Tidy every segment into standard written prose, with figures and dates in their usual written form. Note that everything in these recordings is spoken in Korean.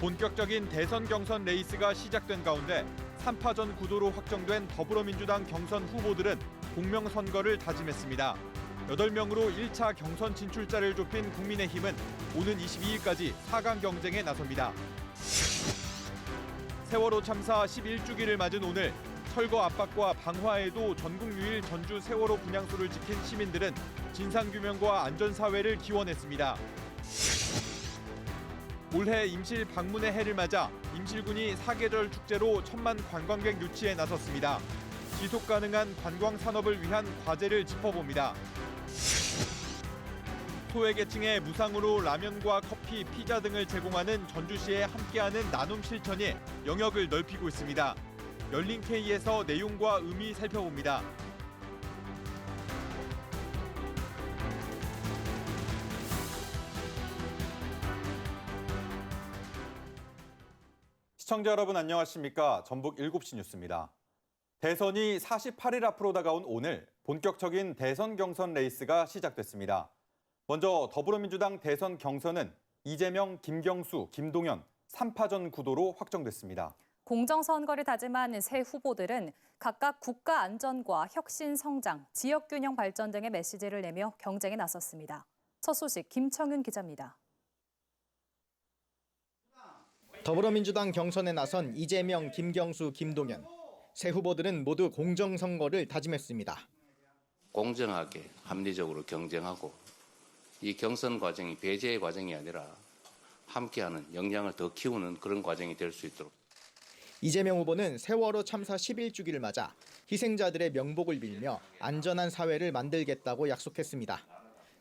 본격적인 대선 경선 레이스가 시작된 가운데 3파전 구도로 확정된 더불어민주당 경선 후보들은 공명선거를 다짐했습니다. 8명으로 1차 경선 진출자를 좁힌 국민의힘은 오는 22일까지 4강 경쟁에 나섭니다. 세월호 참사 11주기를 맞은 오늘 철거 압박과 방화에도 전국 유일 전주 세월호 분향소를 지킨 시민들은 진상규명과 안전사회를 기원했습니다. 올해 임실 방문의 해를 맞아 임실군이 사계절 축제로 1000만 관광객 유치에 나섰습니다. 지속 가능한 관광 산업을 위한 과제를 짚어봅니다. 소외계층에 무상으로 라면과 커피, 피자 등을 제공하는 전주시의 함께하는 나눔 실천이 영역을 넓히고 있습니다. 열린 K에서 내용과 의미 살펴봅니다. 시청자 여러분 안녕하십니까? 전북 7시 뉴스입니다. 대선이 48일 앞으로 다가온 오늘 본격적인 대선 경선 레이스가 시작됐습니다. 먼저 더불어민주당 대선 경선은 이재명, 김경수, 김동연 3파전 구도로 확정됐습니다. 공정선거를 다짐한 새 후보들은 각각 국가 안전과 혁신 성장, 지역 균형 발전 등의 메시지를 내며 경쟁에 나섰습니다. 첫 소식 김청윤 기자입니다. 더불어민주당 경선에 나선 이재명, 김경수, 김동연. 새 후보들은 모두 공정선거를 다짐했습니다. 공정하게 합리적으로 경쟁하고 이 경선 과정이 배제의 과정이 아니라 함께하는 역량을 더 키우는 그런 과정이 될 수 있도록. 이재명 후보는 세월호 참사 11주기를 맞아 희생자들의 명복을 빌며 안전한 사회를 만들겠다고 약속했습니다.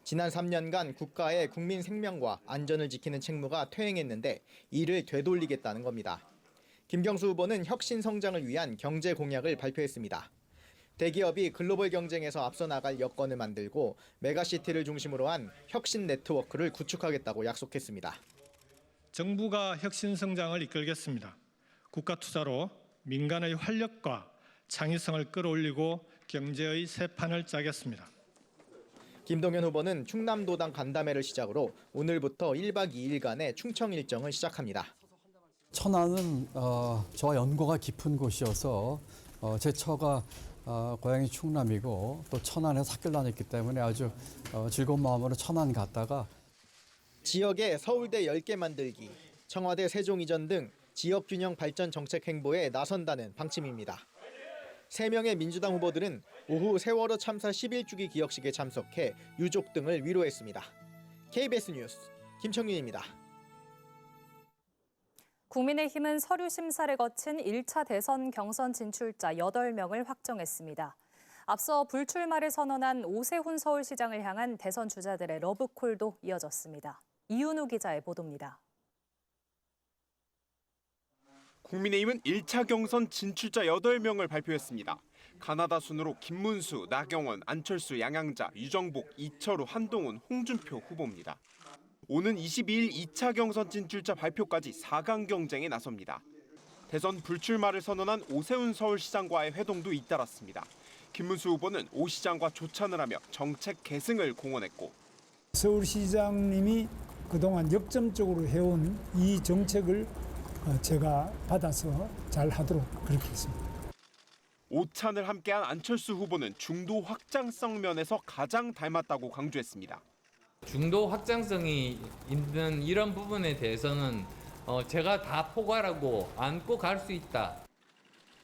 지난 3년간 국가의 국민 생명과 안전을 지키는 책무가 퇴행했는데 이를 되돌리겠다는 겁니다. 김경수 후보는 혁신 성장을 위한 경제 공약을 발표했습니다. 대기업이 글로벌 경쟁에서 앞서 나갈 여건을 만들고 메가시티를 중심으로 한 혁신 네트워크를 구축하겠다고 약속했습니다. 정부가 혁신 성장을 이끌겠습니다. 국가 투자로 민간의 활력과 창의성을 끌어올리고 경제의 새 판을 짜겠습니다. 김동연 후보는 충남도당 간담회를 시작으로 오늘부터 1박 2일간의 충청 일정을 시작합니다. 천안은 저와 연고가 깊은 곳이어서 제 처가 고향이 충남이고 또 천안에서 학교를 다녔기 때문에 아주 즐거운 마음으로 천안 갔다가 지역에 서울대 10개 만들기, 청와대 세종 이전 등 지역균형 발전 정책 행보에 나선다는 방침입니다. 3명의 민주당 후보들은 오후 세월호 참사 11주기 기억식에 참석해 유족 등을 위로했습니다. KBS 뉴스 김청윤입니다. 국민의힘은 서류 심사를 거친 1차 대선 경선 진출자 8명을 확정했습니다. 앞서 불출마를 선언한 오세훈 서울시장을 향한 대선 주자들의 러브콜도 이어졌습니다. 이윤우 기자의 보도입니다. 국민의힘은 1차 경선 진출자 8명을 발표했습니다. 가나다 순으로 김문수, 나경원, 안철수, 양양자, 유정복, 이철우, 한동훈, 홍준표 후보입니다. 오는 22일 2차 경선 진출자 발표까지 4강 경쟁에 나섭니다. 대선 불출마를 선언한 오세훈 서울시장과의 회동도 잇따랐습니다. 김문수 후보는 오 시장과 조찬을 하며 정책 계승을 공언했고 서울시장님이 그동안 역점적으로 해온 이 정책을 제가 받아서 잘 하도록 그렇게 했습니다. 오찬을 함께한 안철수 후보는 중도 확장성 면에서 가장 닮았다고 강조했습니다. 중도 확장성이 있는 이런 부분에 대해서는 제가 다 포괄하고 안고 갈 수 있다.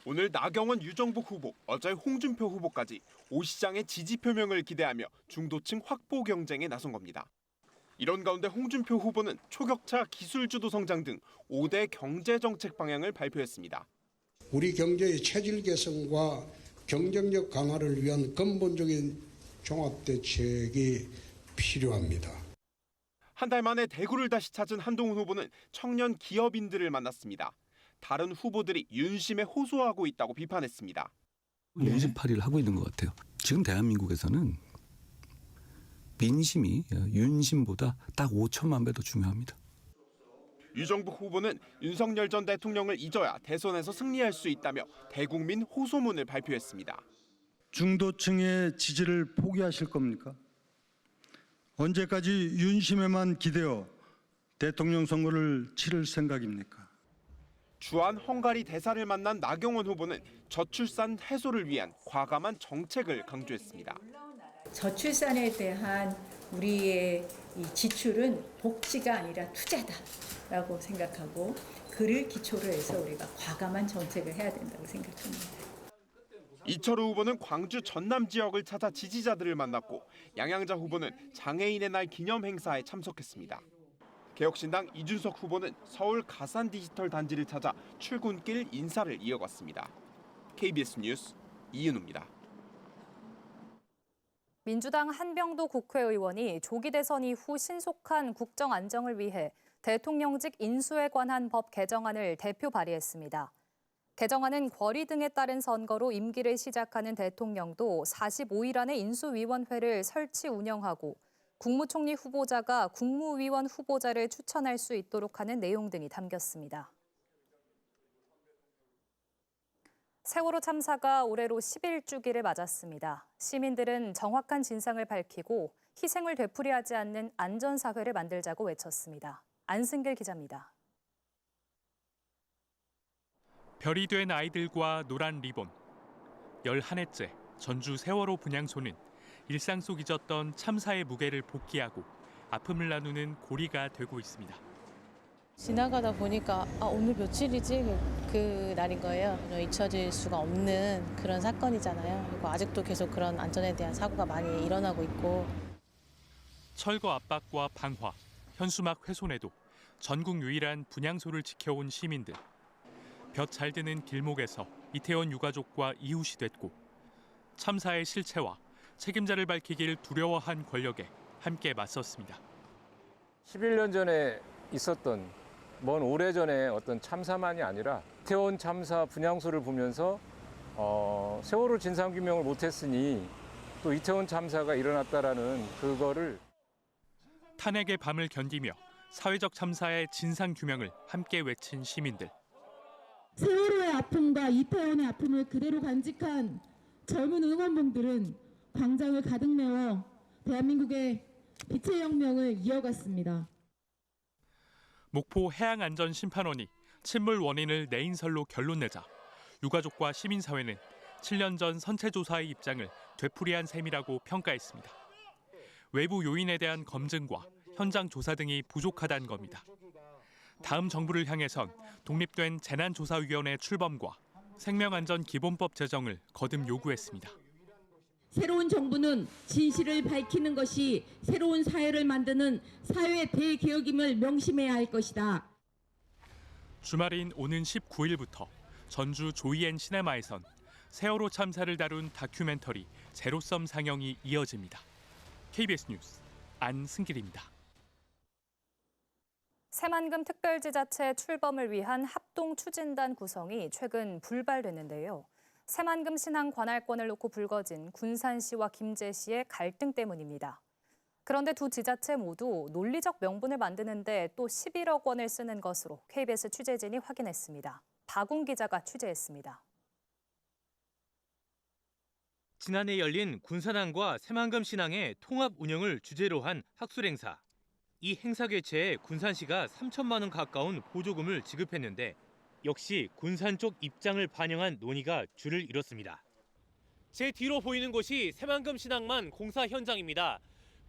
오늘 나경원, 유정복 후보, 어제 홍준표 후보까지 오 시장의 지지 표명을 기대하며 중도층 확보 경쟁에 나선 겁니다. 이런 가운데 홍준표 후보는 초격차 기술주도 성장 등 5대 경제정책 방향을 발표했습니다. 우리 경제의 체질 개선과 경쟁력 강화를 위한 근본적인 종합대책이 필요합니다. 한 달 만에 대구를 다시 찾은 한동훈 후보는 청년 기업인들을 만났습니다. 다른 후보들이 윤심에 호소하고 있다고 비판했습니다. 윤심팔이를 하고 있는 것 같아요. 지금 대한민국에서는 민심이 윤심보다 딱 5천만 배 더 중요합니다. 유정복 후보는 윤석열 전 대통령을 잊어야 대선에서 승리할 수 있다며 대국민 호소문을 발표했습니다. 중도층의 지지를 포기하실 겁니까? 언제까지 윤심에만 기대어 대통령 선거를 치를 생각입니까? 주한 헝가리 대사를 만난 나경원 후보는 저출산 해소를 위한 과감한 정책을 강조했습니다. 저출산에 대한 우리의 이 지출은 복지가 아니라 투자다라고 생각하고 그를 기초로 해서 우리가 과감한 정책을 해야 된다고 생각합니다. 이철우 후보는 광주 전남 지역을 찾아 지지자들을 만났고 양양자 후보는 장애인의 날 기념 행사에 참석했습니다. 개혁신당 이준석 후보는 서울 가산 디지털 단지를 찾아 출근길 인사를 이어갔습니다. KBS 뉴스 이은우입니다. 민주당 한병도 국회의원이 조기 대선 이후 신속한 국정 안정을 위해 대통령직 인수에 관한 법 개정안을 대표 발의했습니다. 개정안은 권리 등에 따른 선거로 임기를 시작하는 대통령도 45일 안에 인수위원회를 설치 운영하고 국무총리 후보자가 국무위원 후보자를 추천할 수 있도록 하는 내용 등이 담겼습니다. 세월호 참사가 올해로 11주기를 맞았습니다. 시민들은 정확한 진상을 밝히고 희생을 되풀이하지 않는 안전사회를 만들자고 외쳤습니다. 안승길 기자입니다. 별이 된 아이들과 노란 리본. 11해째 전주 세월호 분향소는 일상 속 잊었던 참사의 무게를 복귀하고 아픔을 나누는 고리가 되고 있습니다. 지나가다 보니까 오늘 며칠이지? 그 날인 거예요. 잊혀질 수가 없는 그런 사건이잖아요. 그리고 아직도 계속 그런 안전에 대한 사고가 많이 일어나고 있고. 철거 압박과 방화, 현수막 훼손에도 전국 유일한 분향소를 지켜온 시민들. 볕 잘 드는 길목에서 이태원 유가족과 이웃이 됐고 참사의 실체와 책임자를 밝히길 두려워한 권력에 함께 맞섰습니다. 11년 전에 있었던 먼 오래전에 어떤 참사만이 아니라 이태원 참사 분향소를 보면서 세월호 진상규명을 못했으니 또 이태원 참사가 일어났다라는 그거를 탄핵의 밤을 견디며 사회적 참사의 진상규명을 함께 외친 시민들. 세월호의 아픔과 이태원의 아픔을 그대로 간직한 젊은 응원봉들은 광장을 가득 메워 대한민국의 빛의 혁명을 이어갔습니다. 목포 해양안전심판원이 침몰 원인을 내인설로 결론 내자 유가족과 시민사회는 7년 전 선체조사의 입장을 되풀이한 셈이라고 평가했습니다. 외부 요인에 대한 검증과 현장 조사 등이 부족하다는 겁니다. 다음 정부를 향해선 독립된 재난조사위원회 출범과 생명안전기본법 제정을 거듭 요구했습니다. 새로운 정부는 진실을 밝히는 것이 새로운 사회를 만드는 사회 대개혁임을 명심해야 할 것이다. 주말인 오는 19일부터 전주 조이엔 시네마에선 세월호 참사를 다룬 다큐멘터리 제로섬 상영이 이어집니다. KBS 뉴스 안승길입니다. 새만금 특별지자체 출범을 위한 합동추진단 구성이 최근 불발됐는데요. 새만금 신항 관할권을 놓고 불거진 군산시와 김제시의 갈등 때문입니다. 그런데 두 지자체 모두 논리적 명분을 만드는 데 또 11억 원을 쓰는 것으로 KBS 취재진이 확인했습니다. 박웅 기자가 취재했습니다. 지난해 열린 군산항과 새만금 신항의 통합 운영을 주제로 한 학술 행사. 이 행사 개최에 군산시가 3천만 원 가까운 보조금을 지급했는데 역시 군산 쪽 입장을 반영한 논의가 줄을 이뤘습니다. 제 뒤로 보이는 곳이 새만금 신항만 공사 현장입니다.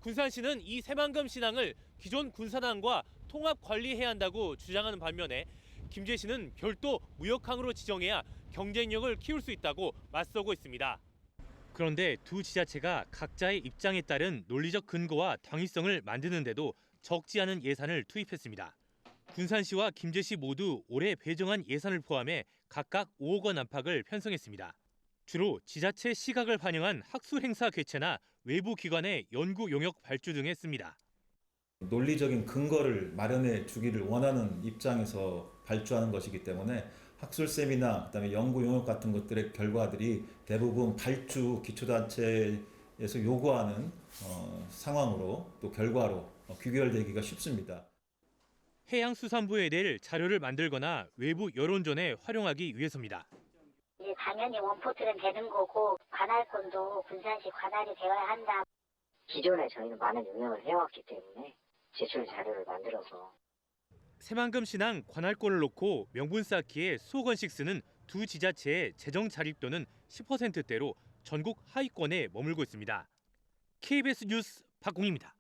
군산시는 이 새만금 신항을 기존 군산항과 통합 관리해야 한다고 주장하는 반면에 김제시는 별도 무역항으로 지정해야 경쟁력을 키울 수 있다고 맞서고 있습니다. 그런데 두 지자체가 각자의 입장에 따른 논리적 근거와 당위성을 만드는데도 적지 않은 예산을 투입했습니다. 군산시와 김제시 모두 올해 배정한 예산을 포함해 각각 5억 원 안팎을 편성했습니다. 주로 지자체 시각을 반영한 학술 행사 개최나 외부 기관의 연구 용역 발주 등 했습니다. 논리적인 근거를 마련해 주기를 원하는 입장에서 발주하는 것이기 때문에 학술 세미나, 그다음에 연구 용역 같은 것들의 결과들이 대부분 발주 기초단체에서 요구하는 상황으로 또 결과로 귀결되기가 쉽습니다. 해양수산부에 낼 자료를 만들거나 외부 여론전에 활용하기 위해서입니다. 이제 당연히 원포트는 되는 거고 관할권도 군산시 관할이 되어야 한다. 기존에 저희는 많은 용역을 해왔기 때문에 제출 자료를 만들어서 새만금 신항 관할권을 놓고 명분 쌓기에 수억 원씩 쓰는 두 지자체의 재정 자립도는 10%대로 전국 하위권에 머물고 있습니다. KBS 뉴스 박공희입니다.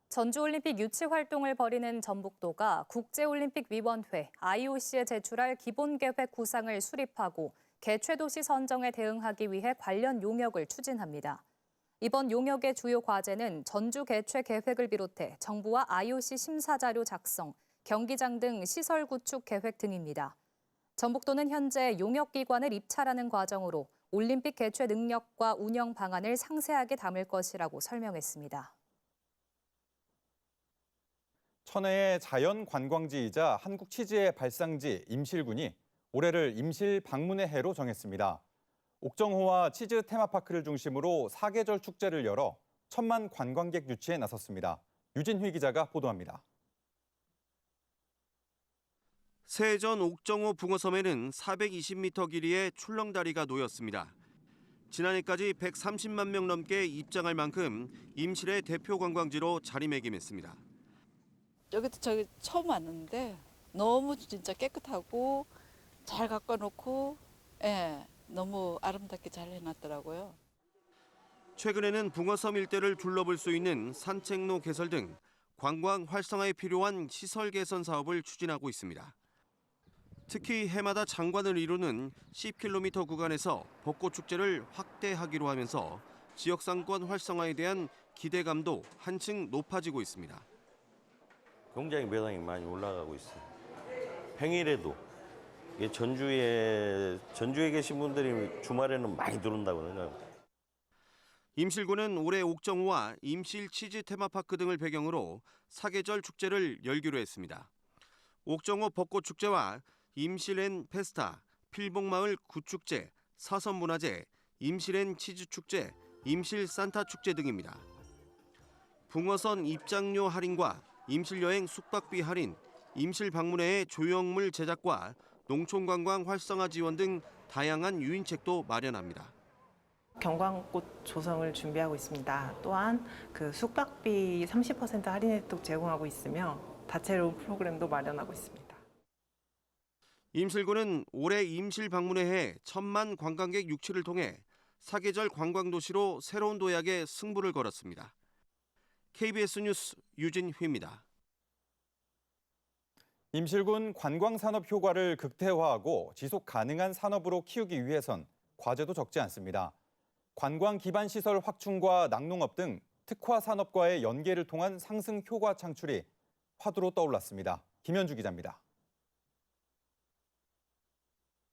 전주올림픽 유치 활동을 벌이는 전북도가 국제올림픽위원회 IOC에 제출할 기본계획 구상을 수립하고 개최도시 선정에 대응하기 위해 관련 용역을 추진합니다. 이번 용역의 주요 과제는 전주 개최 계획을 비롯해 정부와 IOC 심사자료 작성, 경기장 등 시설 구축 계획 등입니다. 전북도는 현재 용역기관을 입찰하는 과정으로 올림픽 개최 능력과 운영 방안을 상세하게 담을 것이라고 설명했습니다. 천혜의 자연 관광지이자 한국 치즈의 발상지 임실군이 올해를 임실 방문의 해로 정했습니다. 옥정호와 치즈 테마파크를 중심으로 사계절 축제를 열어 1,000만 관광객 유치에 나섰습니다. 유진휘 기자가 보도합니다. 세전 옥정호 붕어섬에는 420m 길이의 출렁다리가 놓였습니다. 지난해까지 130만 명 넘게 입장할 만큼 임실의 대표 관광지로 자리매김했습니다. 여기도 저기 처음 왔는데 너무 진짜 깨끗하고 잘 가꿔놓고 너무 아름답게 잘 해놨더라고요. 최근에는 붕어섬 일대를 둘러볼 수 있는 산책로 개설 등 관광 활성화에 필요한 시설 개선 사업을 추진하고 있습니다. 특히 해마다 장관을 이루는 10km 구간에서 벚꽃 축제를 확대하기로 하면서 지역 상권 활성화에 대한 기대감도 한층 높아지고 있습니다. 굉장히 매상이 많이 올라가고 있어요. 평일에도 전주에 계신 분들이 주말에는 많이 들어온다거든요. 임실군은 올해 옥정호와 임실 치즈 테마파크 등을 배경으로 사계절 축제를 열기로 했습니다. 옥정호 벚꽃 축제와 임실엔 페스타, 필봉마을 구축제, 사선문화제, 임실엔 치즈 축제, 임실 산타 축제 등입니다. 붕어선 입장료 할인과 임실여행 숙박비 할인, 임실 방문회의 조형물 제작과 농촌관광 활성화 지원 등 다양한 유인책도 마련합니다. 경광꽃 조성을 준비하고 있습니다. 또한 그 숙박비 30% 할인 혜택 제공하고 있으며 다채로운 프로그램도 마련하고 있습니다. 임실군은 올해 임실 방문회에 1,000만 관광객 유치를 통해 사계절 관광도시로 새로운 도약에 승부를 걸었습니다. KBS 뉴스 유진휘입니다. 임실군 관광산업 효과를 극대화하고 지속 가능한 산업으로 키우기 위해선 과제도 적지 않습니다. 관광 기반 시설 확충과 낙농업 등 특화 산업과의 연계를 통한 상승 효과 창출이 화두로 떠올랐습니다. 김현주 기자입니다.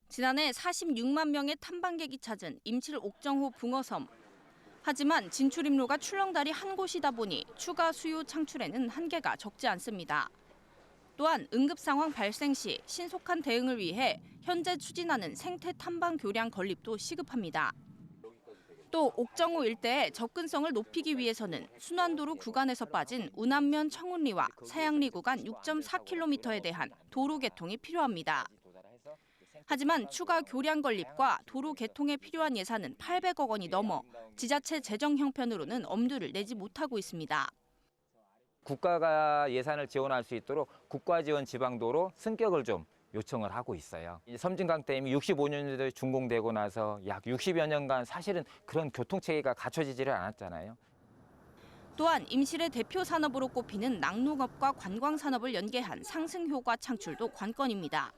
지난해 46만 명의 탐방객이 찾은 임실 옥정호 붕어섬. 하지만 진출입로가 출렁다리 한 곳이다 보니 추가 수요 창출에는 한계가 적지 않습니다. 또한 응급 상황 발생 시 신속한 대응을 위해 현재 추진하는 생태 탐방 교량 건립도 시급합니다. 또 옥정호 일대의 접근성을 높이기 위해서는 순환도로 구간에서 빠진 운암면 청운리와 사양리 구간 6.4km에 대한 도로 개통이 필요합니다. 하지만 추가 교량 건립과 도로 개통에 필요한 예산은 800억 원이 넘어 지자체 재정 형편으로는 엄두를 내지 못하고 있습니다. 국가가 예산을 지원할 수 있도록 국가지원 지방도로 승격을 좀 요청을 하고 있어요. 섬진강댐이 65년도에 준공되고 나서 약 60여 년간 사실은 그런 교통체계가 갖춰지지를 않았잖아요. 또한 임실의 대표 산업으로 꼽히는 낙농업과 관광산업을 연계한 상승 효과 창출도 관건입니다.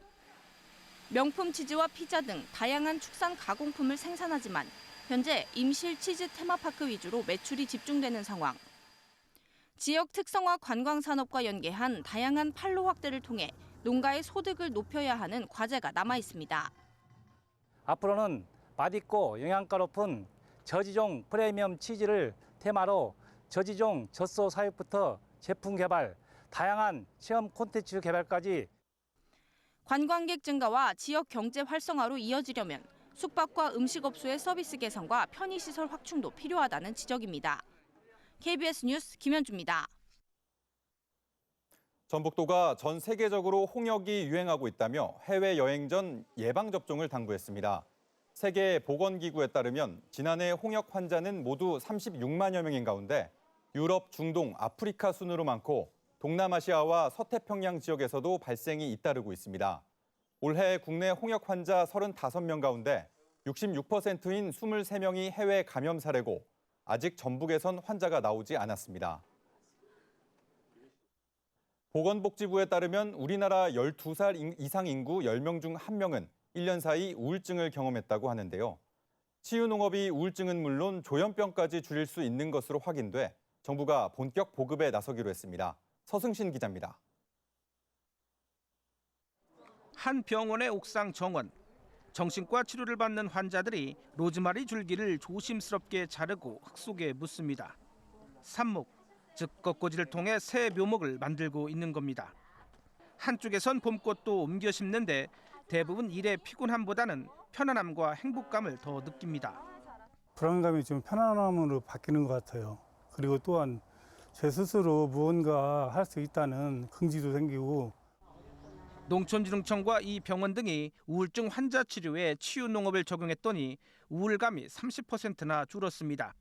명품 치즈와 피자 등 다양한 축산 가공품을 생산하지만 현재 임실 치즈 테마파크 위주로 매출이 집중되는 상황. 지역 특성화 관광산업과 연계한 다양한 판로 확대를 통해 농가의 소득을 높여야 하는 과제가 남아 있습니다. 앞으로는 맛있고 영양가 높은 저지종 프리미엄 치즈를 테마로 저지종 젖소 사육부터 제품 개발, 다양한 체험 콘텐츠 개발까지 관광객 증가와 지역 경제 활성화로 이어지려면 숙박과 음식업소의 서비스 개선과 편의시설 확충도 필요하다는 지적입니다. KBS 뉴스 김현주입니다. 전북도가 전 세계적으로 홍역이 유행하고 있다며 해외여행 전 예방접종을 당부했습니다. 세계보건기구에 따르면 지난해 홍역 환자는 모두 36만여 명인 가운데 유럽, 중동, 아프리카 순으로 많고 동남아시아와 서태평양 지역에서도 발생이 잇따르고 있습니다. 올해 국내 홍역 환자 35명 가운데 66%인 23명이 해외 감염 사례고 아직 전북에선 환자가 나오지 않았습니다. 보건복지부에 따르면 우리나라 12살 이상 인구 10명 중 1명은 1년 사이 우울증을 경험했다고 하는데요. 치유농업이 우울증은 물론 조현병까지 줄일 수 있는 것으로 확인돼 정부가 본격 보급에 나서기로 했습니다. 서승신 기자입니다. 한 병원의 옥상 정원. 정신과 치료를 받는 환자들이 로즈마리 줄기를 조심스럽게 자르고 흙 속에 묻습니다. 삽목, 즉 꺾꽂이를 통해 새 묘목을 만들고 있는 겁니다. 한쪽에선 봄꽃도 옮겨 심는데 대부분 일의 피곤함보다는 편안함과 행복감을 더 느낍니다. 불안감이 좀 편안함으로 바뀌는 것 같아요. 그리고 또한 제 스스로 무언가 할 수 있다는 긍지도 생기고. 농촌진흥청과 이 병원 등이 우울증 환자 치료에 치유농업을 적용했더니 우울감이 30%나 줄었습니다.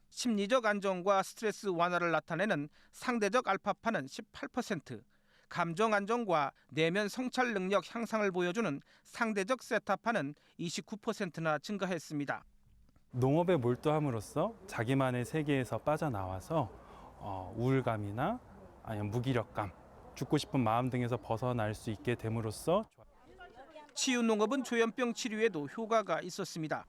심리적 안정과 스트레스 완화를 나타내는 상대적 알파파는 18%, 감정 안정과 내면 성찰 능력 향상을 보여주는 상대적 세타파는 29%나 증가했습니다. 농업에 몰두함으로써 자기만의 세계에서 빠져나와서 우울감이나 아니면 무기력감, 죽고 싶은 마음 등에서 벗어날 수 있게 됨으로써 치유농업은 조현병 치료에도 효과가 있었습니다.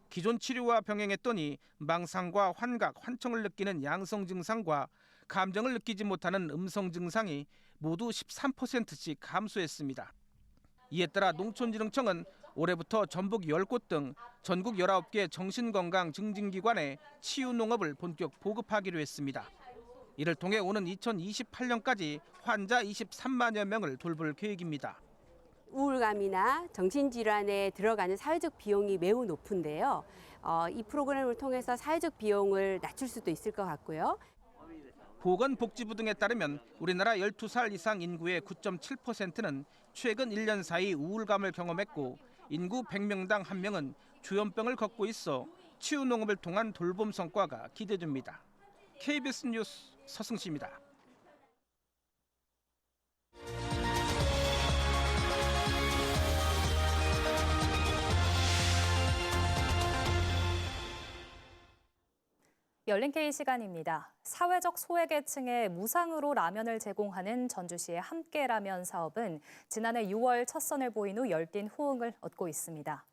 기존 치료와 병행했더니 망상과 환각, 환청을 느끼는 양성 증상과 감정을 느끼지 못하는 음성 증상이 모두 13%씩 감소했습니다. 이에 따라 농촌진흥청은 올해부터 전북 10곳 등 전국 19개 정신건강 증진기관에 치유농업을 본격 보급하기로 했습니다. 이를 통해 오는 2028년까지 환자 23만여 명을 돌볼 계획입니다. 우울감이나 정신질환에 들어가는 사회적 비용이 매우 높은데요. 이 프로그램을 통해서 사회적 비용을 낮출 수도 있을 것 같고요. 보건복지부 등에 따르면 우리나라 12살 이상 인구의 9.7%는 최근 1년 사이 우울감을 경험했고 인구 100명당 1명은 조현병을 겪고 있어 치유농업을 통한 돌봄 성과가 기대됩니다. KBS 뉴스 서승시입니다. 열린 K 시간입니다. 사회적 소외계층에 무상으로 라면을 제공하는 전주시의 함께라면 사업은 지난해 6월 첫 선을 보인 후 열띤 호응을 얻고 있습니다.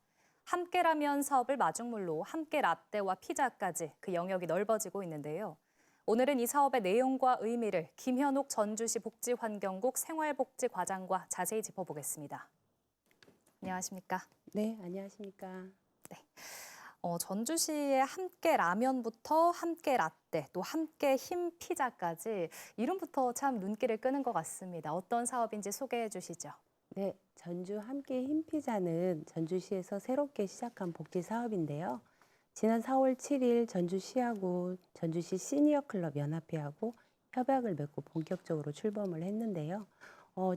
함께라면 사업을 마중물로 함께 라떼와 피자까지 그 영역이 넓어지고 있는데요. 오늘은 이 사업의 내용과 의미를 김현욱 전주시 복지환경국 생활복지과장과 자세히 짚어보겠습니다. 안녕하십니까? 네, 안녕하십니까? 네. 전주시의 함께 라면부터 함께 라떼, 또 함께 흰 피자까지 이름부터 참 눈길을 끄는 것 같습니다. 어떤 사업인지 소개해 주시죠. 네, 전주 함께 흰 피자는 전주시에서 새롭게 시작한 복지 사업인데요. 지난 4월 7일 전주시하고 전주시 시니어클럽 연합회하고 협약을 맺고 본격적으로 출범을 했는데요.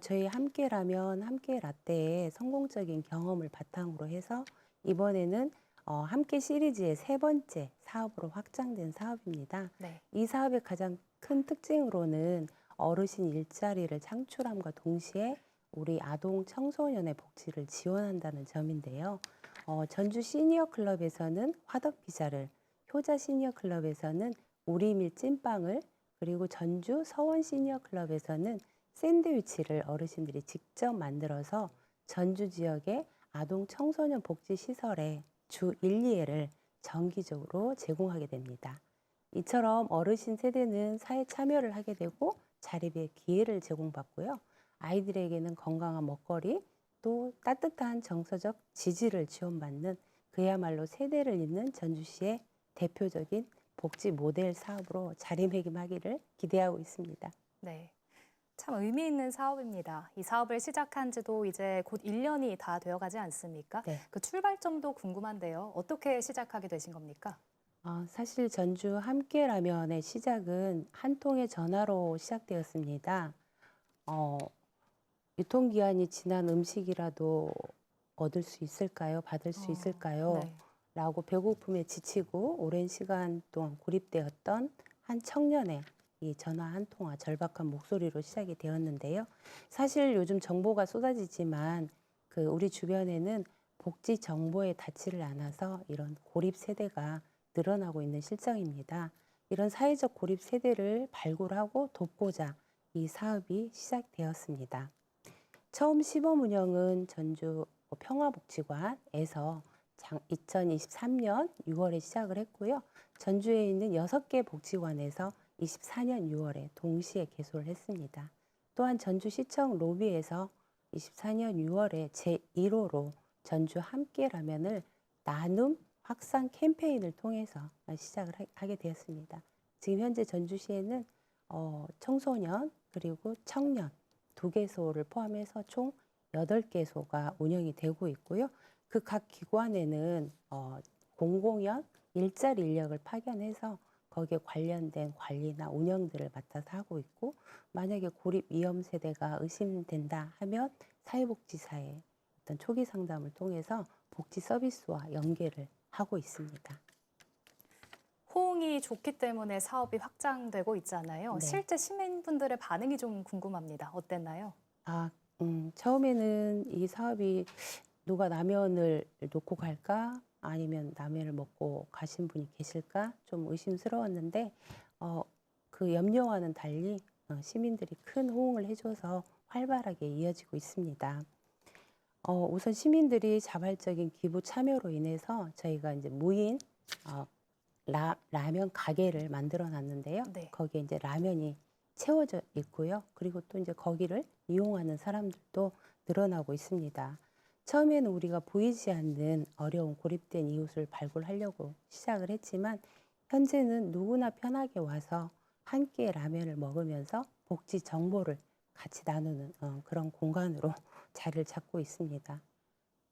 저희 함께 라면, 함께 라떼의 성공적인 경험을 바탕으로 해서 이번에는 함께 시리즈의 3번째 사업으로 확장된 사업입니다. 네. 이 사업의 가장 큰 특징으로는 어르신 일자리를 창출함과 동시에 우리 아동 청소년의 복지를 지원한다는 점인데요. 전주 시니어클럽에서는 화덕피자를, 효자 시니어클럽에서는 우리밀 찐빵을, 그리고 전주 서원 시니어클럽에서는 샌드위치를 어르신들이 직접 만들어서 전주 지역의 아동 청소년 복지 시설에 주 1, 2회를 정기적으로 제공하게 됩니다. 이처럼 어르신 세대는 사회 참여를 하게 되고 자립의 기회를 제공받고요. 아이들에게는 건강한 먹거리, 또 따뜻한 정서적 지지를 지원받는 그야말로 세대를 잇는 전주시의 대표적인 복지 모델 사업으로 자리매김하기를 기대하고 있습니다. 네. 참 의미 있는 사업입니다. 이 사업을 시작한 지도 이제 곧 1년이 다 되어가지 않습니까? 네. 그 출발점도 궁금한데요. 어떻게 시작하게 되신 겁니까? 사실 전주 함께라면의 시작은 한 통의 전화로 시작되었습니다. 유통기한이 지난 음식이라도 얻을 수 있을까요? 받을 수 있을까요? 네. 라고 배고픔에 지치고 오랜 시간 동안 고립되었던 한 청년의 이 전화 한 통화, 절박한 목소리로 시작이 되었는데요. 사실 요즘 정보가 쏟아지지만 우리 주변에는 복지 정보에 닿지를 않아서 이런 고립 세대가 늘어나고 있는 실정입니다. 이런 사회적 고립 세대를 발굴하고 돕고자 이 사업이 시작되었습니다. 처음 시범 운영은 전주 평화복지관에서 2023년 6월에 시작을 했고요. 전주에 있는 6개 복지관에서 24년 6월에 동시에 개소를 했습니다. 또한 전주시청 로비에서 24년 6월에 제1호로 전주 함께라면을 나눔 확산 캠페인을 통해서 시작을 하게 되었습니다. 지금 현재 전주시에는 청소년 그리고 청년 2개소를 포함해서 총 8개소가 운영이 되고 있고요. 그 각 기관에는 공공연 일자리 인력을 파견해서 거기에 관련된 관리나 운영들을 맡아서 하고 있고, 만약에 고립 위험 세대가 의심된다 하면 사회복지사의 어떤 초기 상담을 통해서 복지 서비스와 연계를 하고 있습니다. 호응이 좋기 때문에 사업이 확장되고 있잖아요. 네. 실제 시민분들의 반응이 좀 궁금합니다. 어땠나요? 처음에는 이 사업이 누가 라면을 놓고 갈까? 아니면 라면을 먹고 가신 분이 계실까? 좀 의심스러웠는데 그 염려와는 달리 시민들이 큰 호응을 해줘서 활발하게 이어지고 있습니다. 우선 시민들이 자발적인 기부 참여로 인해서 저희가 이제 무인 라면 가게를 만들어 놨는데요. 네. 거기에 이제 라면이 채워져 있고요. 그리고 또 이제 거기를 이용하는 사람들도 늘어나고 있습니다. 처음에는 우리가 보이지 않는 어려운 고립된 이웃을 발굴하려고 시작을 했지만 현재는 누구나 편하게 와서 함께 라면을 먹으면서 복지 정보를 같이 나누는 그런 공간으로 자리를 잡고 있습니다.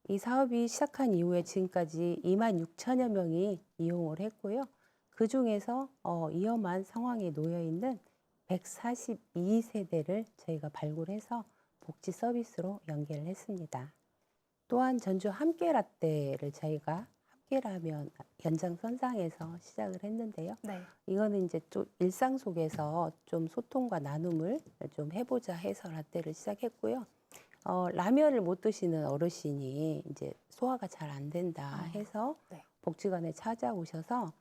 이 사업이 시작한 이후에 지금까지 26,000여 명이 이용을 했고요. 그중에서 위험한 상황에 놓여 있는 142세대를 저희가 발굴해서 복지 서비스로 연계를 했습니다. 또한 전주 함께 라떼를 저희가 함께라면 연장선상에서 시작을 했는데요. 네. 이거는 이제 좀 일상 속에서 좀 소통과 나눔을 좀 해보자 해서 라떼를 시작했고요. 라면을 못 드시는 어르신이 이제 소화가 잘 안 된다 해서 네. 복지관에 찾아오셔서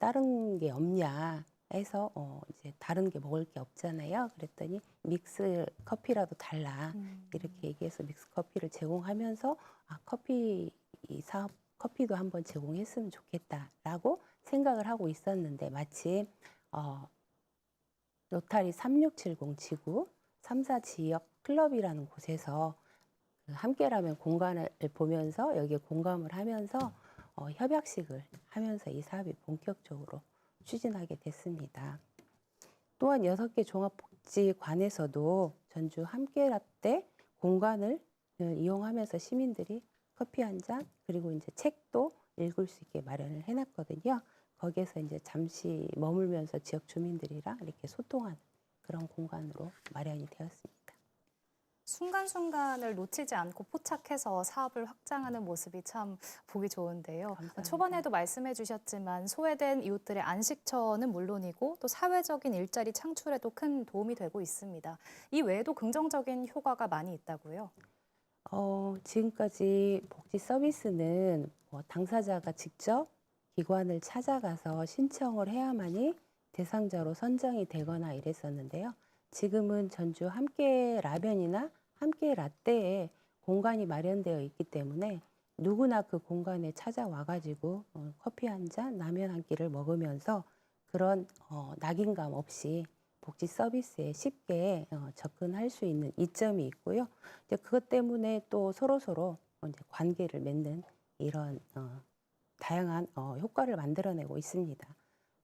다른 게 없냐 해서 이제 다른 게 먹을 게 없잖아요. 그랬더니 믹스 커피라도 달라 이렇게 얘기해서 믹스 커피를 제공하면서 커피 사업 커피도 한번 제공했으면 좋겠다라고 생각을 하고 있었는데 마침 로타리 3670 지구 3사 지역 클럽이라는 곳에서 함께라면 공간을 보면서 여기에 공감을 하면서 협약식을 하면서 이 사업이 본격적으로 추진하게 됐습니다. 또한 6개 종합복지관에서도 전주 함께라떼 공간을 이용하면서 시민들이 커피 한 잔 그리고 이제 책도 읽을 수 있게 마련을 해놨거든요. 거기에서 이제 잠시 머물면서 지역 주민들이랑 이렇게 소통하는 그런 공간으로 마련이 되었습니다. 순간순간을 놓치지 않고 포착해서 사업을 확장하는 모습이 참 보기 좋은데요. 감사합니다. 초반에도 말씀해 주셨지만 소외된 이웃들의 안식처는 물론이고 또 사회적인 일자리 창출에도 큰 도움이 되고 있습니다. 이 외에도 긍정적인 효과가 많이 있다고요? 지금까지 복지 서비스는 당사자가 직접 기관을 찾아가서 신청을 해야만이 대상자로 선정이 되거나 이랬었는데요. 지금은 전주 함께 라면이나 함께 라떼에 공간이 마련되어 있기 때문에 누구나 그 공간에 찾아와가지고 커피 한 잔, 라면 한 끼를 먹으면서 그런 낙인감 없이 복지 서비스에 쉽게 접근할 수 있는 이점이 있고요. 이제 그것 때문에 또 서로 이제 관계를 맺는 이런 다양한 효과를 만들어내고 있습니다.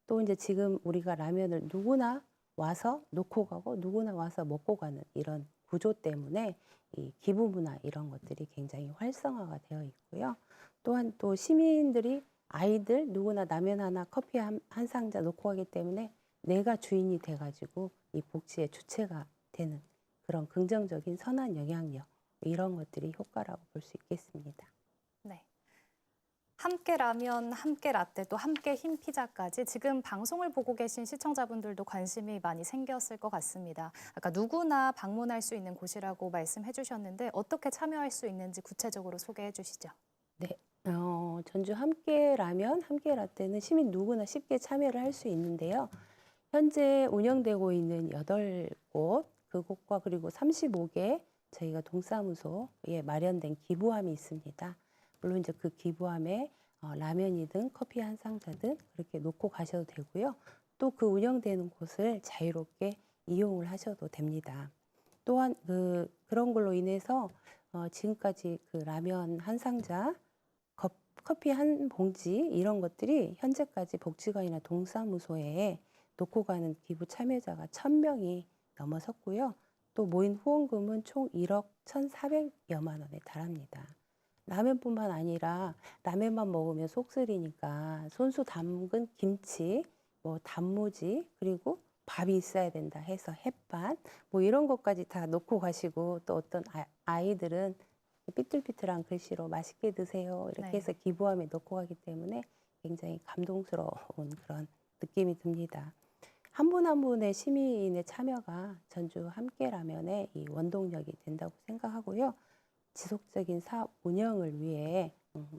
또 이제 지금 우리가 라면을 누구나 와서 놓고 가고 누구나 와서 먹고 가는 이런 구조 때문에 이 기부 문화 이런 것들이 굉장히 활성화가 되어 있고요. 또한 또 시민들이 아이들 누구나 라면 하나 커피 한 상자 놓고 가기 때문에 내가 주인이 돼가지고 이 복지의 주체가 되는 그런 긍정적인 선한 영향력 이런 것들이 효과라고 볼 수 있겠습니다. 네. 함께 라면, 함께 라떼, 또 함께 흰 피자까지 지금 방송을 보고 계신 시청자분들도 관심이 많이 생겼을 것 같습니다. 아까 누구나 방문할 수 있는 곳이라고 말씀해 주셨는데 어떻게 참여할 수 있는지 구체적으로 소개해 주시죠. 네, 전주 함께 라면, 함께 라떼는 시민 누구나 쉽게 참여를 할 수 있는데요. 현재 운영되고 있는 8곳, 그곳과 그리고 35개 저희가 동사무소에 마련된 기부함이 있습니다. 물론 이제 그 기부함에 라면이든 커피 한 상자든 그렇게 놓고 가셔도 되고요. 또 그 운영되는 곳을 자유롭게 이용을 하셔도 됩니다. 또한 그런 걸로 인해서 지금까지 그 라면 한 상자, 커피 한 봉지 이런 것들이 현재까지 복지관이나 동사무소에 놓고 가는 기부 참여자가 1,000명이 넘어섰고요. 또 모인 후원금은 총 1억 1,400여만 원에 달합니다. 라면뿐만 아니라 라면만 먹으면 속쓰리니까 손수 담근 김치, 뭐 단무지, 그리고 밥이 있어야 된다 해서 햇반, 뭐 이런 것까지 다 놓고 가시고 또 어떤 아이들은 삐뚤삐뚤한 글씨로 맛있게 드세요 이렇게 해서 기부함에 놓고 가기 때문에 굉장히 감동스러운 그런 느낌이 듭니다. 한 분 한 분의 시민의 참여가 전주 함께 라면의 이 원동력이 된다고 생각하고요. 지속적인 사업 운영을 위해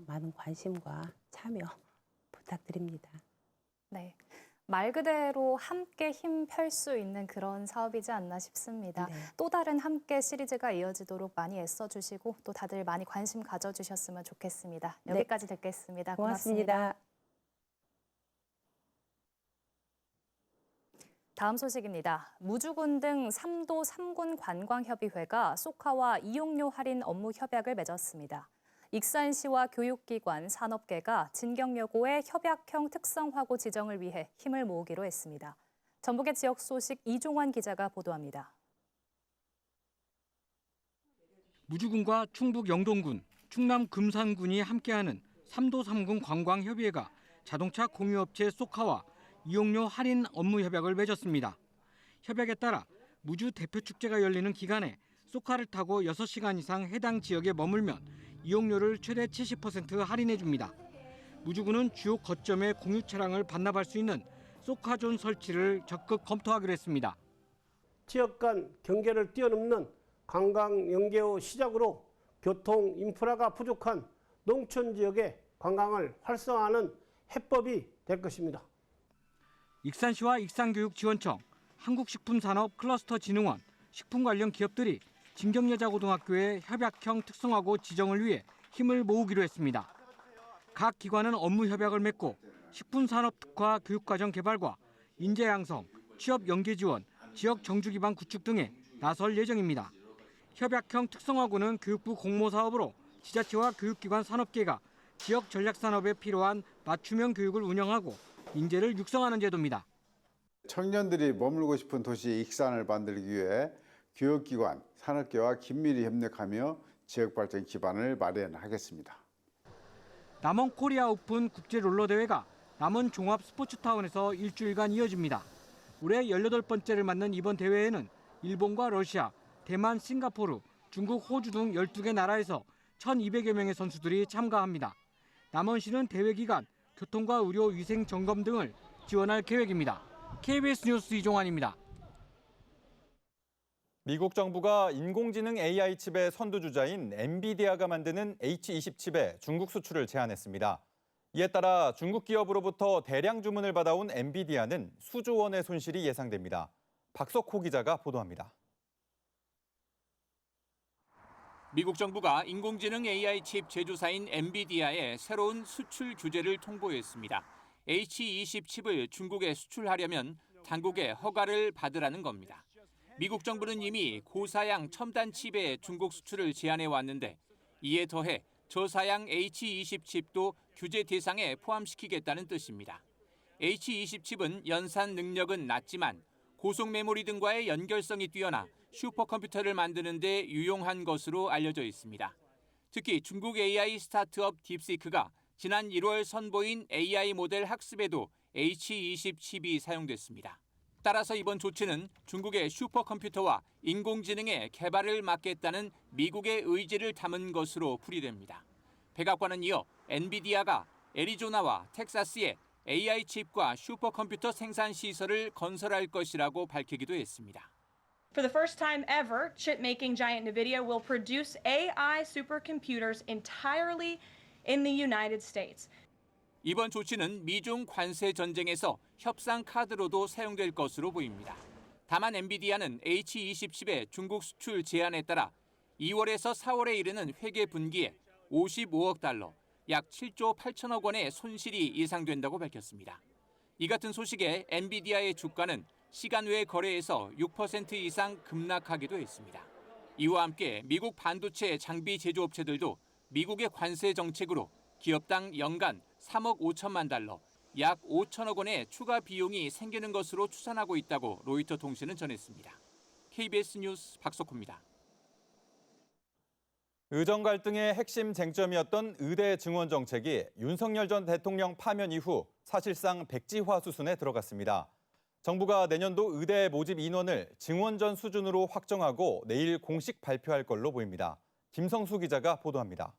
많은 관심과 참여 부탁드립니다. 네. 말 그대로 함께 힘 펼 수 있는 그런 사업이지 않나 싶습니다. 네. 또 다른 함께 시리즈가 이어지도록 많이 애써주시고 또 다들 많이 관심 가져주셨으면 좋겠습니다. 여기까지 듣겠습니다. 고맙습니다. 다음 소식입니다. 무주군 등 3도 3군 관광협의회가 소카와 이용료 할인 업무 협약을 맺었습니다. 익산시와 교육기관, 산업계가 진경여고의 협약형 특성화고 지정을 위해 힘을 모으기로 했습니다. 전북의 지역 소식 이종환 기자가 보도합니다. 무주군과 충북 영동군, 충남 금산군이 함께하는 3도 3군 관광협의회가 자동차 공유업체 소카와 이용료 할인 업무 협약을 맺었습니다. 협약에 따라 무주 대표축제가 열리는 기간에 소카를 타고 6시간 이상 해당 지역에 머물면 이용료를 최대 70% 할인해 줍니다. 무주군은 주요 거점에 공유 차량을 반납할 수 있는 소카존 설치를 적극 검토하기로 했습니다. 지역 간 경계를 뛰어넘는 관광 연계의 시작으로 교통 인프라가 부족한 농촌 지역의 관광을 활성화하는 해법이 될 것입니다. 익산시와 익산교육지원청, 한국식품산업클러스터진흥원, 식품 관련 기업들이 진경여자고등학교의 협약형 특성화고 지정을 위해 힘을 모으기로 했습니다. 각 기관은 업무 협약을 맺고 식품산업특화 교육과정 개발과 인재 양성, 취업 연계 지원, 지역 정주 기반 구축 등에 나설 예정입니다. 협약형 특성화고는 교육부 공모사업으로 지자체와 교육기관 산업계가 지역 전략산업에 필요한 맞춤형 교육을 운영하고 인재를 육성하는 제도입니다. 청년들이 머물고 싶은 도시 익산을 만들기 위해 교육기관, 산업계와 긴밀히 협력하며 지역발전 기반을 마련하겠습니다. 남원 코리아 오픈 국제 롤러대회가 남원 종합 스포츠타운에서 일주일간 이어집니다. 올해 18번째를 맞는 이번 대회에는 일본과 러시아, 대만, 싱가포르, 중국, 호주 등 12개 나라에서 1,200여 명의 선수들이 참가합니다. 남원시는 대회 기간 교통과 의료 위생 점검 등을 지원할 계획입니다. KBS 뉴스 이종환입니다. 미국 정부가 인공지능 AI 칩의 선두주자인 엔비디아가 만드는 H20 칩의 중국 수출을 제한했습니다. 이에 따라 중국 기업으로부터 대량 주문을 받아온 엔비디아는 수조 원의 손실이 예상됩니다. 박석호 기자가 보도합니다. 미국 정부가 인공지능 AI 칩 제조사인 엔비디아의 새로운 수출 규제를 통보했습니다. H20 칩을 중국에 수출하려면 당국의 허가를 받으라는 겁니다. 미국 정부는 이미 고사양 첨단 칩의 중국 수출을 제한해 왔는데 이에 더해 저사양 H20 칩도 규제 대상에 포함시키겠다는 뜻입니다. H20 칩은 연산 능력은 낮지만 고속 메모리 등과의 연결성이 뛰어나 슈퍼컴퓨터를 만드는 데 유용한 것으로 알려져 있습니다. 특히 중국 AI 스타트업 딥시크가 지난 1월 선보인 AI 모델 학습에도 H20 칩이 사용됐습니다. 따라서 이번 조치는 중국의 슈퍼컴퓨터와 인공지능의 개발을 막겠다는 미국의 의지를 담은 것으로 풀이됩니다. 백악관은 이어 엔비디아가 애리조나와 텍사스에 AI 칩과 슈퍼컴퓨터 생산 시설을 건설할 것이라고 밝히기도 했습니다. For the first time ever, chip-making giant NVIDIA will produce AI supercomputers entirely in the United States. 이번 조치는 미중 관세 전쟁에서 협상 카드로도 사용될 것으로 보입니다. 다만 엔비디아는 H20칩의 중국 수출 제한에 따라 2월에서 4월에 이르는 회계 분기에 55억 달러, 약 7조 8천억 원의 손실이 예상된다고 밝혔습니다. 이 같은 소식에 엔비디아의 주가는 시간 외 거래에서 6% 이상 급락하기도 했습니다. 이와 함께 미국 반도체 장비 제조업체들도 미국의 관세 정책으로 기업당 연간 3억 5천만 달러, 약 5천억 원의 추가 비용이 생기는 것으로 추산하고 있다고 로이터 통신은 전했습니다. KBS 뉴스 박석호입니다. 의정 갈등의 핵심 쟁점이었던 의대 증원 정책이 윤석열 전 대통령 파면 이후 사실상 백지화 수순에 들어갔습니다. 정부가 내년도 의대 모집 인원을 증원 전 수준으로 확정하고 내일 공식 발표할 걸로 보입니다. 김성수 기자가 보도합니다.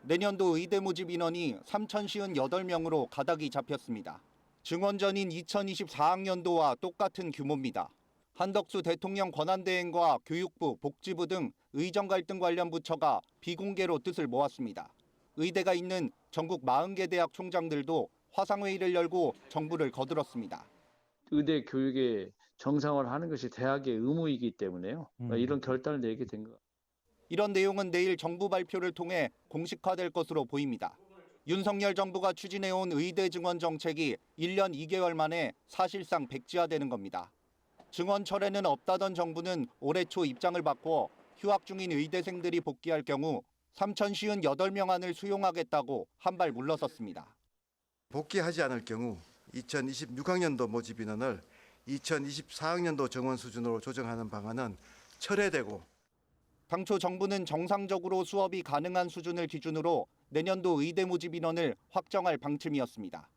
내년도 의대 모집 인원이 3,058명으로 가닥이 잡혔습니다. 증원 전인 2024학년도와 똑같은 규모입니다. 한덕수 대통령 권한대행과 교육부, 복지부 등 의정 갈등 관련 부처가 비공개로 뜻을 모았습니다. 의대가 있는 전국 40개 대학 총장들도 화상회의를 열고 정부를 거들었습니다. 의대 교육의 정상화를 하는 것이 대학의 의무이기 때문에요. 이런 결단을 내게 된 것. 이런 내용은 내일 정부 발표를 통해 공식화될 것으로 보입니다. 윤석열 정부가 추진해온 의대 증원 정책이 1년 2개월 만에 사실상 백지화되는 겁니다. 증원 철회는 없다던 정부는 올해 초 입장을 바꿔 휴학 중인 의대생들이 복귀할 경우 3,058명 안을 수용하겠다고 한 발 물러섰습니다. 복귀하지 않을 경우 2026학년도 모집 인원을 2024학년도 정원 수준으로 조정하는 방안은 철회되고 당초 정부는 정상적으로 수업이 가능한 수준을 기준으로 내년도 의대 모집 인원을 확정할 방침이었습니다.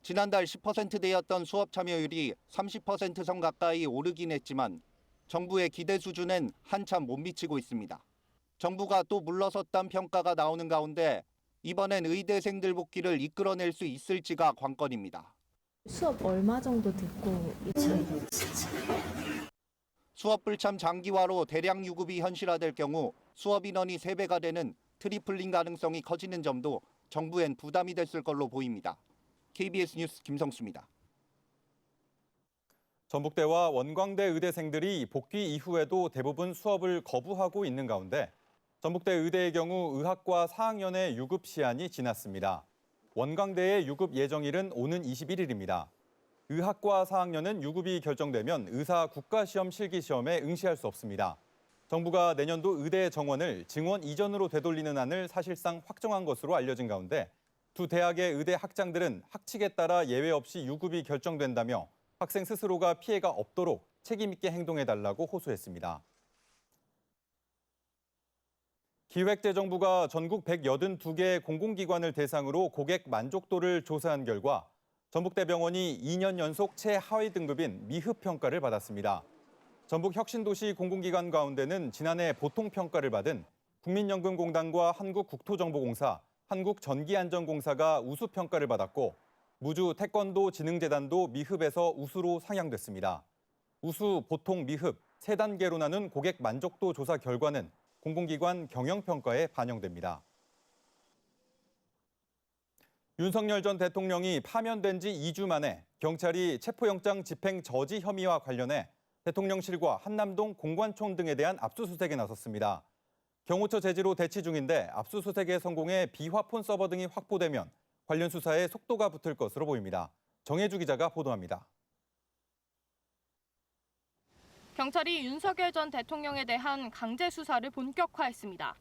지난달 10%대였던 수업 참여율이 30% 선 가까이 오르긴 했지만 정부의 기대 수준엔 한참 못 미치고 있습니다. 정부가 또 물러섰다는 평가가 나오는 가운데 이번엔 의대생들 복귀를 이끌어낼 수 있을지가 관건입니다. 수업 얼마 정도 듣고 수업 불참 장기화로 대량 유급이 현실화될 경우 수업 인원이 3배가 되는 트리플링 가능성이 커지는 점도 정부엔 부담이 됐을 걸로 보입니다. KBS 뉴스 김성수입니다. 전북대와 원광대 의대생들이 복귀 이후에도 대부분 수업을 거부하고 있는 가운데 전북대 의대의 경우 의학과 4학년의 유급 시한이 지났습니다. 원광대의 유급 예정일은 오는 21일입니다. 의학과 4학년은 유급이 결정되면 의사 국가시험 실기시험에 응시할 수 없습니다. 정부가 내년도 의대 정원을 증원 이전으로 되돌리는 안을 사실상 확정한 것으로 알려진 가운데 두 대학의 의대 학장들은 학칙에 따라 예외 없이 유급이 결정된다며 학생 스스로가 피해가 없도록 책임 있게 행동해달라고 호소했습니다. 기획재정부가 전국 182개 공공기관을 대상으로 고객 만족도를 조사한 결과 전북대병원이 2년 연속 최하위 등급인 미흡 평가를 받았습니다. 전북 혁신도시 공공기관 가운데는 지난해 보통평가를 받은 국민연금공단과 한국국토정보공사, 한국전기안전공사가 우수평가를 받았고 무주 태권도진흥재단도 미흡에서 우수로 상향됐습니다. 우수, 보통, 미흡 3단계로 나눈 고객 만족도 조사 결과는 공공기관 경영평가에 반영됩니다. 윤석열 전 대통령이 파면된 지 2주 만에 경찰이 체포영장 집행 저지 혐의와 관련해 대통령실과 한남동 공관촌 등에 대한 압수수색에 나섰습니다. 경호처 제지로 대치 중인데 압수수색에 성공해 비화폰 서버 등이 확보되면 관련 수사에 속도가 붙을 것으로 보입니다. 정혜주 기자가 보도합니다. 경찰이 윤석열 전 대통령에 대한 강제 수사를 본격화했습니다.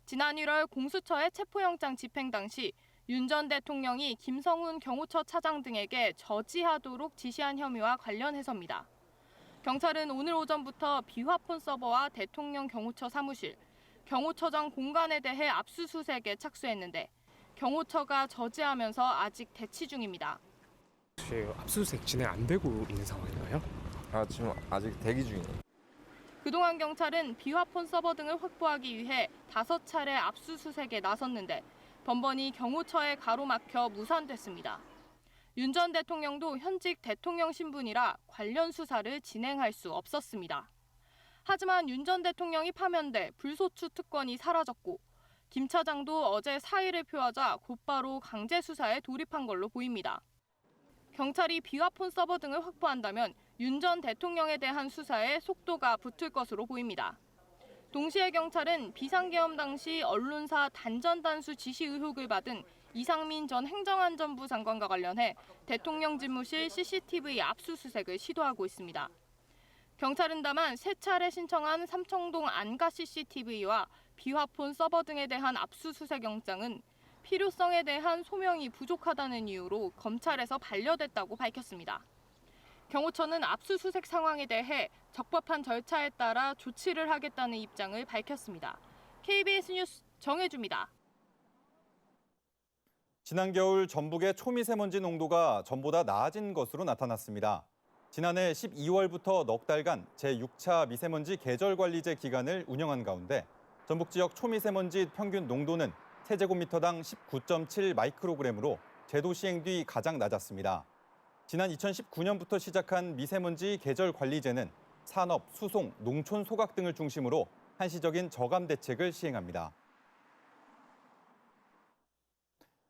지난 1월 공수처의 체포영장 집행 당시 윤 전 대통령이 김성훈 경호처 차장 등에게 저지하도록 지시한 혐의와 관련해서입니다. 경찰은 오늘 오전부터 비화폰 서버와 대통령 경호처 사무실, 경호처장 공간에 대해 압수수색에 착수했는데 경호처가 저지하면서 아직 대치 중입니다. 혹시 압수수색 진행 안 되고 있는 상황인가요? 지금 아직 대기 중이에요. 그동안 경찰은 비화폰 서버 등을 확보하기 위해 5차례 압수수색에 나섰는데 번번이 경호처에 가로막혀 무산됐습니다. 윤 전 대통령도 현직 대통령 신분이라 관련 수사를 진행할 수 없었습니다. 하지만 윤 전 대통령이 파면돼 불소추 특권이 사라졌고 김 차장도 어제 사의를 표하자 곧바로 강제 수사에 돌입한 걸로 보입니다. 경찰이 비화폰 서버 등을 확보한다면 윤 전 대통령에 대한 수사에 속도가 붙을 것으로 보입니다. 동시에 경찰은 비상계엄 당시 언론사 단전단수 지시 의혹을 받은 이상민 전 행정안전부 장관과 관련해 대통령 집무실 CCTV 압수수색을 시도하고 있습니다. 경찰은 다만 3차례 신청한 삼청동 안가 CCTV와 비화폰 서버 등에 대한 압수수색 영장은 필요성에 대한 소명이 부족하다는 이유로 검찰에서 반려됐다고 밝혔습니다. 경호처는 압수수색 상황에 대해 적법한 절차에 따라 조치를 하겠다는 입장을 밝혔습니다. KBS 뉴스 정혜주입니다. 지난 겨울 전북의 초미세먼지 농도가 전보다 나아진 것으로 나타났습니다. 지난해 12월부터 넉 달간 제6차 미세먼지 계절관리제 기간을 운영한 가운데 전북 지역 초미세먼지 평균 농도는 세제곱미터당 19.7 마이크로그램으로 제도 시행 뒤 가장 낮았습니다. 지난 2019년부터 시작한 미세먼지 계절관리제는 산업, 수송, 농촌 소각 등을 중심으로 한시적인 저감 대책을 시행합니다.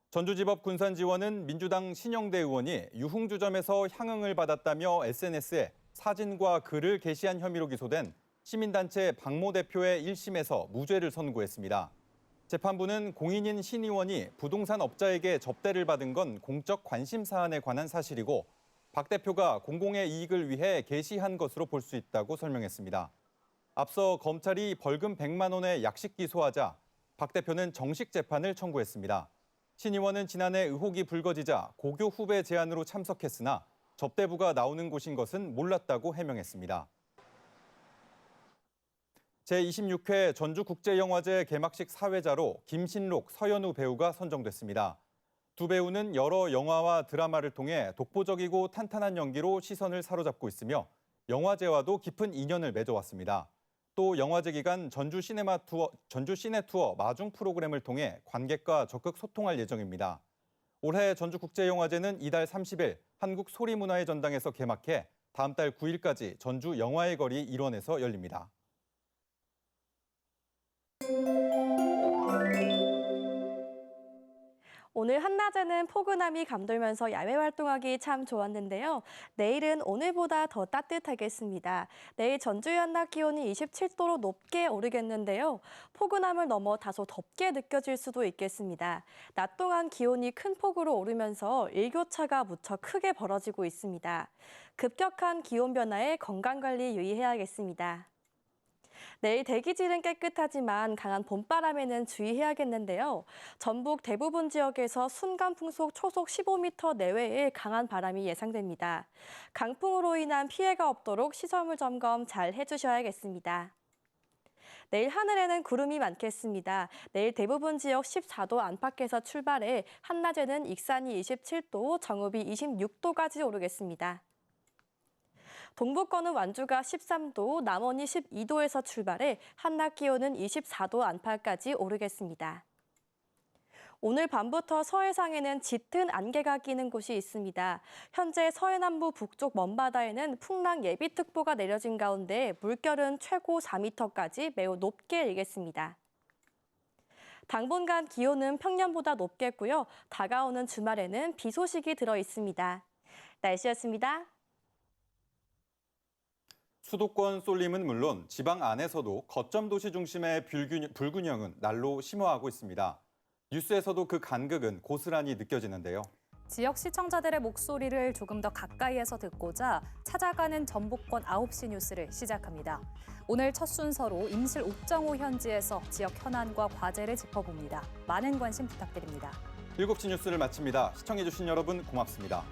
전주지법 군산지원은 민주당 신영대 의원이 유흥주점에서 향응을 받았다며 SNS에 사진과 글을 게시한 혐의로 기소된 시민단체 박모 대표의 1심에서 무죄를 선고했습니다. 재판부는 공인인 신 의원이 부동산 업자에게 접대를 받은 건 공적 관심 사안에 관한 사실이고 박 대표가 공공의 이익을 위해 게시한 것으로 볼 수 있다고 설명했습니다. 앞서 검찰이 벌금 100만 원의 약식 기소하자 박 대표는 정식 재판을 청구했습니다. 신 의원은 지난해 의혹이 불거지자 고교 후배 제안으로 참석했으나 접대부가 나오는 곳인 것은 몰랐다고 해명했습니다. 제26회 전주국제영화제 개막식 사회자로 김신록, 서연우 배우가 선정됐습니다. 두 배우는 여러 영화와 드라마를 통해 독보적이고 탄탄한 연기로 시선을 사로잡고 있으며 영화제와도 깊은 인연을 맺어왔습니다. 또 영화제 기간 전주 시내 투어 마중 프로그램을 통해 관객과 적극 소통할 예정입니다. 올해 전주국제영화제는 이달 30일 한국 소리문화의 전당에서 개막해 다음 달 9일까지 전주 영화의 거리 일원에서 열립니다. 오늘 한낮에는 포근함이 감돌면서 야외 활동하기 참 좋았는데요. 내일은 오늘보다 더 따뜻하겠습니다. 내일 전주의 한낮 기온이 27도로 높게 오르겠는데요. 포근함을 넘어 다소 덥게 느껴질 수도 있겠습니다. 낮 동안 기온이 큰 폭으로 오르면서 일교차가 무척 크게 벌어지고 있습니다. 급격한 기온 변화에 건강관리 유의해야겠습니다. 내일 대기질은 깨끗하지만 강한 봄바람에는 주의해야겠는데요. 전북 대부분 지역에서 순간 풍속 초속 15m 내외의 강한 바람이 예상됩니다. 강풍으로 인한 피해가 없도록 시설물 점검 잘 해주셔야겠습니다. 내일 하늘에는 구름이 많겠습니다. 내일 대부분 지역 14도 안팎에서 출발해 한낮에는 익산이 27도, 정읍이 26도까지 오르겠습니다. 동부권은 완주가 13도, 남원이 12도에서 출발해 한낮 기온은 24도 안팎까지 오르겠습니다. 오늘 밤부터 서해상에는 짙은 안개가 끼는 곳이 있습니다. 현재 서해남부 북쪽 먼바다에는 풍랑 예비특보가 내려진 가운데 물결은 최고 4m까지 매우 높게 일겠습니다. 당분간 기온은 평년보다 높겠고요. 다가오는 주말에는 비 소식이 들어 있습니다. 날씨였습니다. 수도권 쏠림은 물론 지방 안에서도 거점 도시 중심의 불균형은 날로 심화하고 있습니다. 뉴스에서도 그 간극은 고스란히 느껴지는데요. 지역 시청자들의 목소리를 조금 더 가까이에서 듣고자 찾아가는 전북권 9시 뉴스를 시작합니다. 오늘 첫 순서로 임실 옥정호 현지에서 지역 현안과 과제를 짚어봅니다. 많은 관심 부탁드립니다. 7시 뉴스를 마칩니다. 시청해주신 여러분 고맙습니다.